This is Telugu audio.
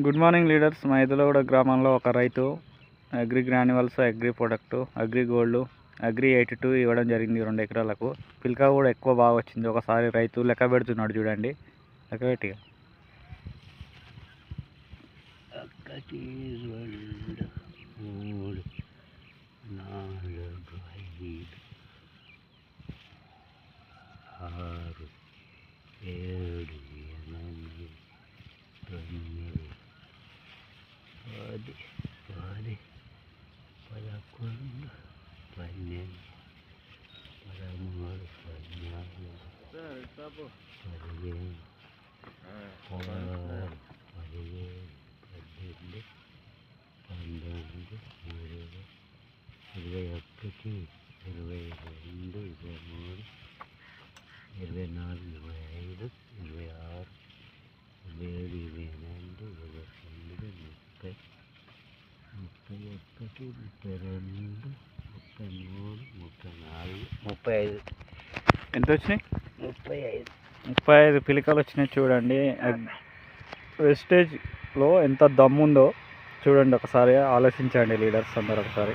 Good morning leaders. మా ఎదులగూడ గ్రామంలో ఒక రైతు agri granules, agri product, agri gold, agri 82 ఇవ్వడం జరిగింది 2 ఎకరాలకు. పిల్కా కూడా ఎక్కువ బాగా వచ్చింది. ఒకసారి రైతు లెక్క పెడుతున్నాడు చూడండి. లెక్క పెట్టి 1 2 3 4 5 6 7 8 9 10 11 12 13 14 15 ఎంత వచ్చినాయి? 35 35 పిలికలు వచ్చినాయి. చూడండి వెస్టేజ్లో ఎంత దమ్ముందో చూడండి. ఒకసారి ఆలోచించండి లీడర్స్ అందరు ఒకసారి.